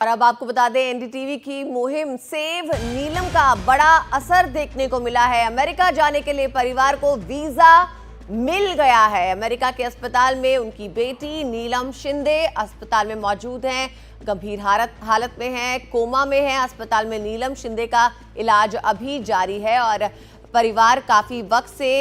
और अब आपको बता दें, एनडीटीवी की मुहिम सेव नीलम का बड़ा असर देखने को मिला है। अमेरिका जाने के लिए परिवार को वीजा मिल गया है। अमेरिका के अस्पताल में उनकी बेटी नीलम शिंदे अस्पताल में मौजूद हैं, गंभीर हालत में हैं, कोमा में हैं। अस्पताल में नीलम शिंदे का इलाज अभी जारी है और परिवार काफी वक्त से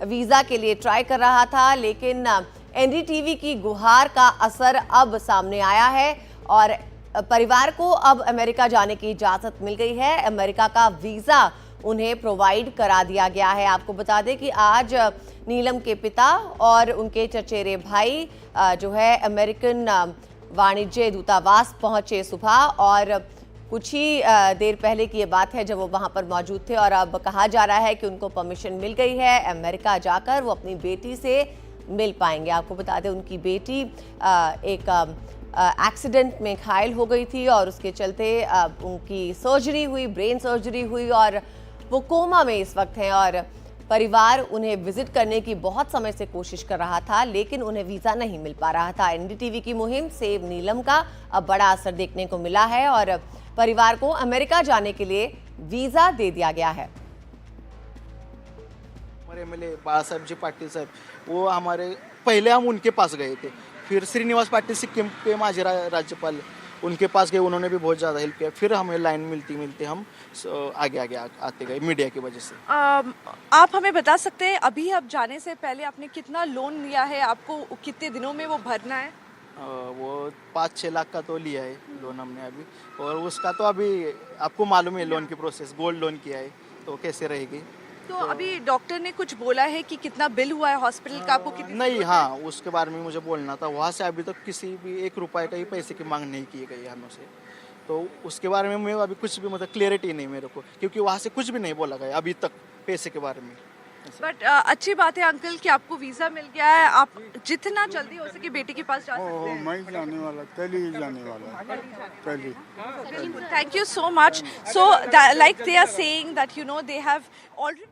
वीजा के लिए ट्राई कर रहा था, लेकिन एनडीटीवी की गुहार का असर अब सामने आया है और परिवार को अब अमेरिका जाने की इजाजत मिल गई है। अमेरिका का वीजा उन्हें प्रोवाइड करा दिया गया है। आपको बता दें कि आज नीलम के पिता और उनके चचेरे भाई जो है अमेरिकन वाणिज्य दूतावास पहुंचे सुबह, और कुछ ही देर पहले की ये बात है जब वो वहां पर मौजूद थे और अब कहा जा रहा है कि उनको परमिशन मिल गई है। अमेरिका जाकर वो अपनी बेटी से मिल पाएंगे। आपको बता दें, उनकी बेटी एक एक्सीडेंट में घायल हो गई थी और उसके चलते उनकी सर्जरी हुई, ब्रेन सर्जरी हुई और वो कोमा में इस वक्त हैं। और परिवार उन्हें विजिट करने की बहुत समय से कोशिश कर रहा था, लेकिन उन्हें वीजा नहीं मिल पा रहा था। एनडीटीवी की मुहिम सेव नीलम का अब बड़ा असर देखने को मिला है और परिवार को अमेरिका जाने के लिए वीजा दे दिया गया है। हमारे एमएलए बाला साहब जी पाटिल साहब, वो हमारे पहले हम उनके पास गए थे, फिर श्रीनिवास पाटिल सिक्किम के माजी राज्यपाल, उनके पास गए, उन्होंने भी बहुत ज़्यादा हेल्प किया। फिर हमें लाइन मिलते हम आगे आते गए मीडिया की वजह से। आप हमें बता सकते हैं अभी आप जाने से पहले आपने कितना लोन लिया है, आपको कितने दिनों में वो भरना है? वो 5-6 लाख का तो लिया है लोन हमने अभी, और उसका तो अभी आपको मालूम है लोन की प्रोसेस, गोल्ड लोन किया है तो कैसे रहेगी। तो अभी डॉक्टर ने कुछ बोला है कि कितना बिल हुआ है हॉस्पिटल का, आपको कितनी? नहीं, हाँ, उसके बारे में मुझे बोलना था। वहाँ से अभी तक किसी भी 1 रुपए का ही पैसे की मांग नहीं की गई हमें से, तो उसके बारे में मैं अभी कुछ भी मतलब क्लियरिटी नहीं मेरे को, क्योंकि वहाँ से कुछ भी नहीं बोला गया अभी तक पैसे के बारे में। बट अच्छी बात है अंकल कि आपको वीजा मिल गया है, आप जितना जल्दी हो सके बेटी के पास जा सकते हैं। मैं जाने वाला, कल ही जाने वाला, कल ही। Thank you so much. So like they are saying that they have already.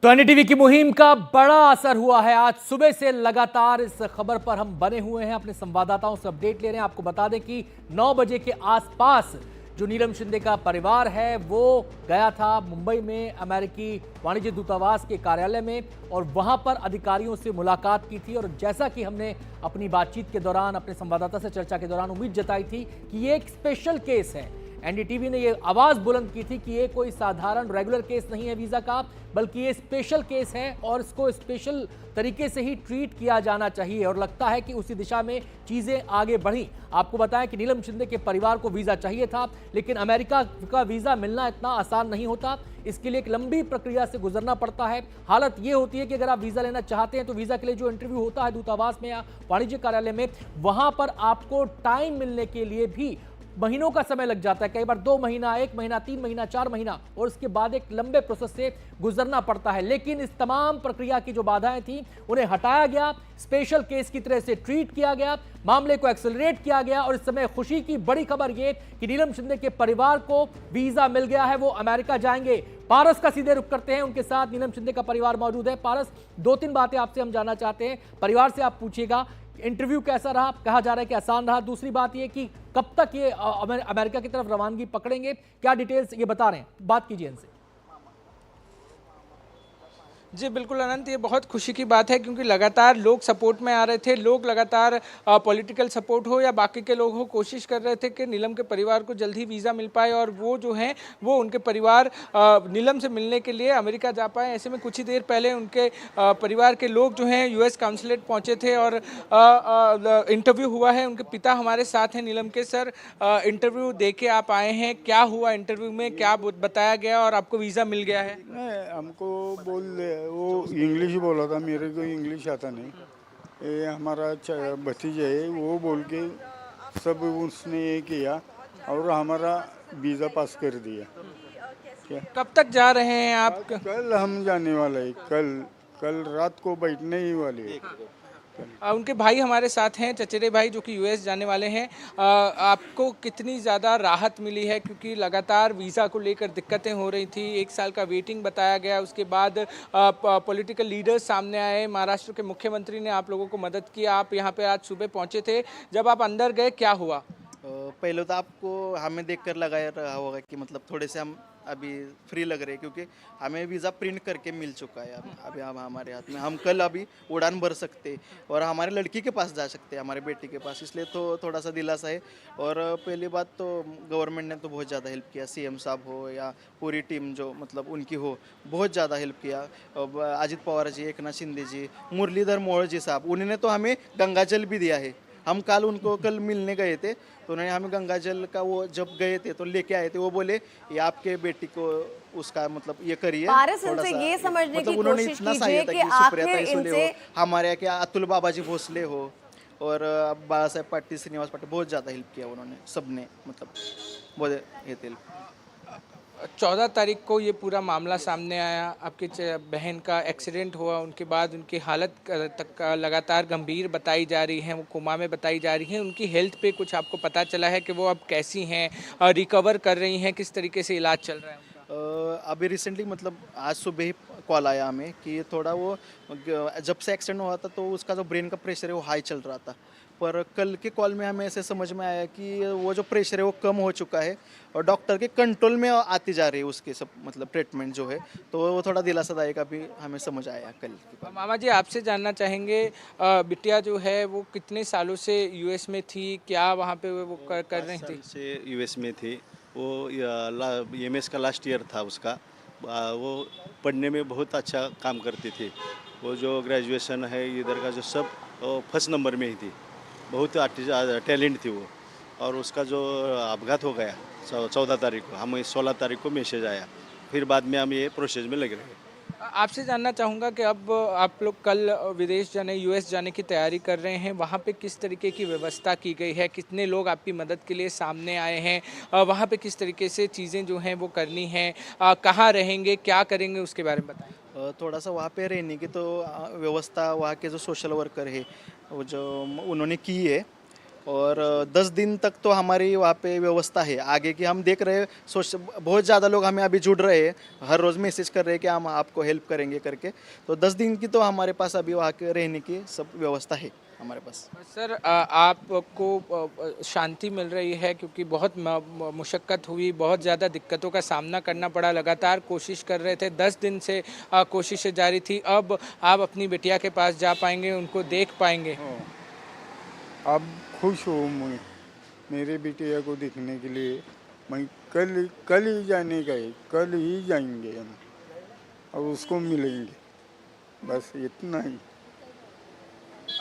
तो एनडीटीवी की मुहिम का बड़ा असर हुआ है। आज सुबह से लगातार इस खबर पर हम बने हुए हैं, अपने संवाददाताओं से अपडेट ले रहे हैं। आपको बता दें कि 9 बजे के आसपास जो नीलम शिंदे का परिवार है वो गया था मुंबई में अमेरिकी वाणिज्य दूतावास के कार्यालय में और वहां पर अधिकारियों से मुलाकात की थी। और जैसा कि हमने अपनी बातचीत के दौरान, अपने संवाददाता से चर्चा के दौरान उम्मीद जताई थी कि ये एक स्पेशल केस है। एनडीटीवी ने ये आवाज बुलंद की थी कि ये कोई साधारण रेगुलर केस नहीं है वीजा का, बल्कि ये स्पेशल केस है और इसको स्पेशल तरीके से ही ट्रीट किया जाना चाहिए। और लगता है कि उसी दिशा में चीजें आगे बढ़ी। आपको बताएं कि नीलम शिंदे के परिवार को वीजा चाहिए था, लेकिन अमेरिका का वीजा मिलना इतना आसान नहीं होता। इसके लिए एक लंबी प्रक्रिया से गुजरना पड़ता है। हालत ये होती है कि अगर आप वीजा लेना चाहते हैं तो वीजा के लिए जो इंटरव्यू होता है दूतावास में या वाणिज्य कार्यालय में, वहां पर आपको टाइम मिलने के लिए भी महीनों का समय लग जाता है। कई बार 2 महीना, 1 महीना, 3 महीना, 4 महीना, और उसके बाद एक लंबे प्रोसेस से गुजरना पड़ता है। लेकिन इस तमाम प्रक्रिया की जो बाधाएं थी उन्हें हटाया गया, स्पेशल केस की तरह से ट्रीट किया गया, मामले को एक्सेलरेट किया गया। और इस समय खुशी की बड़ी खबर यह कि नीलम शिंदे के परिवार को वीजा मिल गया है, वो अमेरिका जाएंगे। पारस का सीधे रुख करते हैं, उनके साथ नीलम शिंदे का परिवार मौजूद है। पारस, 2-3 बातें आपसे हम जानना चाहते हैं। परिवार से आप पूछिएगा इंटरव्यू कैसा रहा, कहा जा रहा है कि आसान रहा। दूसरी बात यह कि कब तक ये अमेरिका की तरफ रवानगी पकड़ेंगे, क्या डिटेल्स ये बता रहे हैं, बात कीजिए इनसे। जी बिल्कुल अनंत, ये बहुत खुशी की बात है क्योंकि लगातार लोग सपोर्ट में आ रहे थे। लोग लगातार पॉलिटिकल सपोर्ट हो या बाकी के लोग हो, कोशिश कर रहे थे कि नीलम के परिवार को जल्द ही वीज़ा मिल पाए और वो जो हैं वो उनके परिवार नीलम से मिलने के लिए अमेरिका जा पाए। ऐसे में कुछ ही देर पहले उनके परिवार के लोग जो हैं यूएस काउंसलेट पहुँचे थे और इंटरव्यू हुआ है। उनके पिता हमारे साथ हैं नीलम के। सर, इंटरव्यू दे के आप आए हैं, क्या हुआ इंटरव्यू में, क्या बताया गया और आपको वीज़ा मिल गया है? नहीं, हमको वो इंग्लिश बोला था, मेरे को इंग्लिश आता नहीं। ये हमारा भतीजा है, वो बोल के सब उसने ये किया और हमारा वीज़ा पास कर दिया। क्या कब तक जा रहे हैं आप? कल हम जाने वाले हैं, कल रात को बैठने ही वाले हैं। उनके भाई हमारे साथ हैं, चचेरे भाई, जो कि यूएस जाने वाले हैं। आपको कितनी ज़्यादा राहत मिली है, क्योंकि लगातार वीज़ा को लेकर दिक्कतें हो रही थी, 1 साल का वेटिंग बताया गया, उसके बाद पॉलिटिकल लीडर्स सामने आए, महाराष्ट्र के मुख्यमंत्री ने आप लोगों को मदद की, आप यहाँ पे आज सुबह पहुँचे थे, जब आप अंदर गए क्या हुआ? पहले तो आपको हमें देखकर लगा रहा होगा कि मतलब थोड़े से हम अभी फ्री लग रहे हैं, क्योंकि हमें वीज़ा प्रिंट करके मिल चुका है अभी अब हमारे हाथ में। हम कल अभी उड़ान भर सकते और हमारे लड़की के पास जा सकते हैं, हमारे बेटी के पास, इसलिए तो थोड़ा सा दिलासा है। और पहली बात तो गवर्नमेंट ने तो बहुत ज़्यादा हेल्प किया, सीएम साहब हो या पूरी टीम जो मतलब उनकी हो, बहुत ज़्यादा हेल्प किया। अब अजित पवार जी, एकनाथ शिंदे जी, मुरलीधर मोहोळ जी साहब, उन्होंने तो हमें गंगाजल भी दिया है। हम कल मिलने गए थे तो उन्होंने हमें गंगाजल का वो जब गए थे तो लेके आए थे। वो बोले ये आपके बेटी को उसका मतलब ये करिए पारस, थोड़ा इनसे सा, ये समझने मतलब की उन्होंने कोशिश इतना कीजिए सहायता कि की, सुप्रिया आखिर ताई सुले इनसे हो, हमारे यहाँ के अतुल बाबाजी भोसले हो और बाला साहेब पाटिल, श्रीनिवास पाटिल, बहुत ज़्यादा हेल्प किया उन्होंने, सबने मतलब बहुत ये थे। 14 तारीख को ये पूरा मामला सामने आया, आपकी बहन का एक्सीडेंट हुआ, उनके बाद उनकी हालत तक लगातार गंभीर बताई जा रही है, वो कोमा में बताई जा रही है। उनकी हेल्थ पे कुछ आपको पता चला है कि वो अब कैसी हैं, रिकवर कर रही हैं, किस तरीके से इलाज चल रहा है उनका? अभी रिसेंटली मतलब आज सुबह ही कॉल आया हमें कि थोड़ा वो जब से एक्सीडेंट हुआ था तो उसका जो ब्रेन का प्रेशर है वो हाई चल रहा था, पर कल के कॉल में हमें ऐसे समझ में आया कि वो जो प्रेशर है वो कम हो चुका है और डॉक्टर के कंट्रोल में आती जा रही है उसके सब मतलब ट्रीटमेंट जो है, तो वो थोड़ा दिलासादायक अभी हमें समझ आया कल के कॉल। मामा जी, आपसे जानना चाहेंगे, बिटिया जो है वो कितने सालों से यूएस में थी, क्या वहाँ पे वो कर रही थी? से यूएस में थी वो, एमएस का लास्ट ईयर था उसका। वो पढ़ने में बहुत अच्छा काम करती थी। वो जो ग्रेजुएशन है इधर का जो सब फर्स्ट नंबर में ही थी, बहुत टैलेंट थी वो। और उसका जो अपघात हो गया 14 तारीख को, हमें 16 तारीख को मैसेज आया, फिर बाद में हम ये प्रोसेस में लगे रहे। आपसे जानना चाहूँगा कि अब आप लोग कल विदेश जाने, यूएस जाने की तैयारी कर रहे हैं, वहाँ पे किस तरीके की व्यवस्था की गई है, कितने लोग आपकी मदद के लिए सामने आए हैं, वहाँ पे किस तरीके से चीज़ें जो हैं वो करनी हैं, कहाँ रहेंगे, क्या करेंगे, उसके बारे में बताएं। थोड़ा सा वहाँ पे रहने की तो व्यवस्था वहाँ के जो सोशल वर्कर है वो जो उन्होंने की है, और 10 दिन तक तो हमारी वहाँ पे व्यवस्था है। आगे की हम देख रहे हैं, बहुत ज़्यादा लोग हमें अभी जुड़ रहे हैं, हर रोज़ मैसेज कर रहे हैं कि हम आपको हेल्प करेंगे करके, तो 10 दिन की तो हमारे पास अभी वहाँ के रहने की सब व्यवस्था है हमारे पास। सर, आपको शांति मिल रही है, क्योंकि बहुत मुशक्क़त हुई, बहुत ज़्यादा दिक्कतों का सामना करना पड़ा, लगातार कोशिश कर रहे थे, 10 दिन से कोशिशें जारी थी, अब आप अपनी बिटिया के पास जा पाएंगे, उनको देख पाएंगे? अब खुश हूँ मैं मेरे बिटिया को देखने के लिए। मैं कल ही जाने का है, कल ही जाएंगे हम और उसको मिलेंगे, बस इतना ही।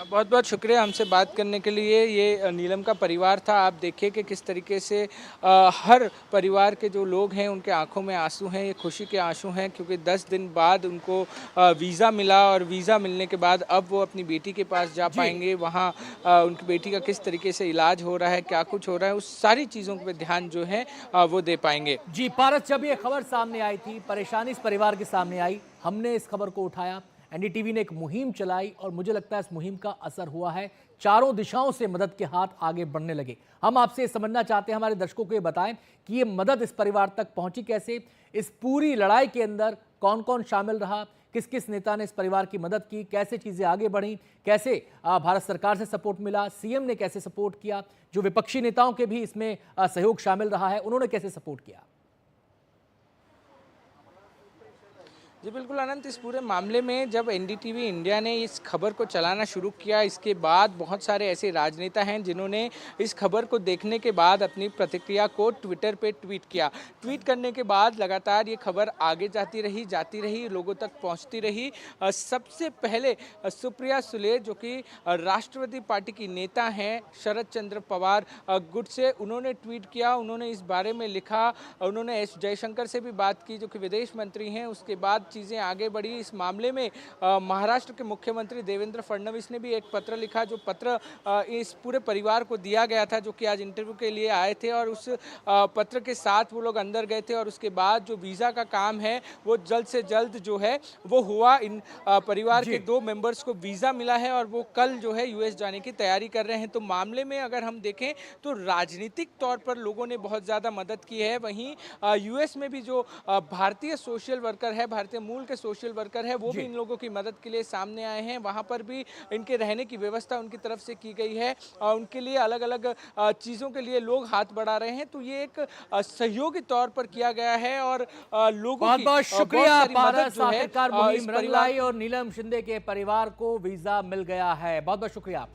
बहुत बहुत शुक्रिया हमसे बात करने के लिए। ये नीलम का परिवार था। आप देखिए कि किस तरीके से हर परिवार के जो लोग हैं उनके आंखों में आंसू हैं, ये खुशी के आंसू हैं, क्योंकि 10 दिन बाद उनको वीज़ा मिला और वीज़ा मिलने के बाद अब वो अपनी बेटी के पास जा पाएंगे। वहाँ उनकी बेटी का किस तरीके से इलाज हो रहा है, क्या कुछ हो रहा है, उस सारी चीज़ों पर ध्यान जो है वो दे पाएंगे। जी पारस, जब ये खबर सामने आई थी, परेशानी इस परिवार के सामने आई, हमने इस खबर को उठाया, एनडीटीवी ने एक मुहिम चलाई और मुझे लगता है इस मुहिम का असर हुआ है। चारों दिशाओं से मदद के हाथ आगे बढ़ने लगे। हम आपसे समझना चाहते हैं, हमारे दर्शकों को ये बताएं कि ये मदद इस परिवार तक पहुंची कैसे, इस पूरी लड़ाई के अंदर कौन कौन शामिल रहा, किस किस नेता ने इस परिवार की मदद की, कैसे चीजें आगे बढ़ी, कैसे भारत सरकार से सपोर्ट मिला, सीएम ने कैसे सपोर्ट किया, जो विपक्षी नेताओं के भी इसमें सहयोग शामिल रहा है, उन्होंने कैसे सपोर्ट किया। जी बिल्कुल अनंत, इस पूरे मामले में जब एनडीटीवी इंडिया ने इस खबर को चलाना शुरू किया, इसके बाद बहुत सारे ऐसे राजनेता हैं जिन्होंने इस खबर को देखने के बाद अपनी प्रतिक्रिया को ट्विटर पे ट्वीट किया। ट्वीट करने के बाद लगातार ये खबर आगे जाती रही, लोगों तक पहुंचती रही। सबसे पहले सुप्रिया सुले, जो कि राष्ट्रवादी पार्टी की नेता हैं, शरद चंद्र पवार गुट से, उन्होंने ट्वीट किया, उन्होंने इस बारे में लिखा, उन्होंने एस जयशंकर से भी बात की जो कि विदेश मंत्री हैं। उसके बाद चीज़ें आगे बढ़ी। इस मामले में महाराष्ट्र के मुख्यमंत्री देवेंद्र फडणवीस ने भी एक पत्र लिखा, जो पत्र इस पूरे परिवार को दिया गया था, जो कि आज इंटरव्यू के लिए आए थे, और उस पत्र के साथ वो लोग अंदर गए थे। और उसके बाद जो वीज़ा का काम है वो जल्द से जल्द जो है वो हुआ। इन परिवार के 2 मेंबर्स को वीज़ा मिला है और वो कल जो है यूएस जाने की तैयारी कर रहे हैं। तो मामले में अगर हम देखें तो राजनीतिक तौर पर लोगों ने बहुत ज़्यादा मदद की है। वहीं यूएस में भी जो भारतीय सोशल वर्कर है, भारतीय के मूल के सोशल वर्कर है वो भी इन लोगों की मदद के लिए सामने आए हैं। वहाँ पर भी इनके रहने की व्यवस्था उनकी तरफ से की गई है और उनके लिए अलग अलग चीज़ों के लिए लोग हाथ बढ़ा रहे हैं। तो ये एक सहयोग के तौर पर किया गया है और लोगों बहुत की बहुत शुक्रिया बहुत सारी मदद पारस, जो है आखिरकार इस मुहिम रंग परिवार लाई और नीलम शिंदे के परिवार को वीजा मिल गया है। बहुत बहुत शुक्रिया।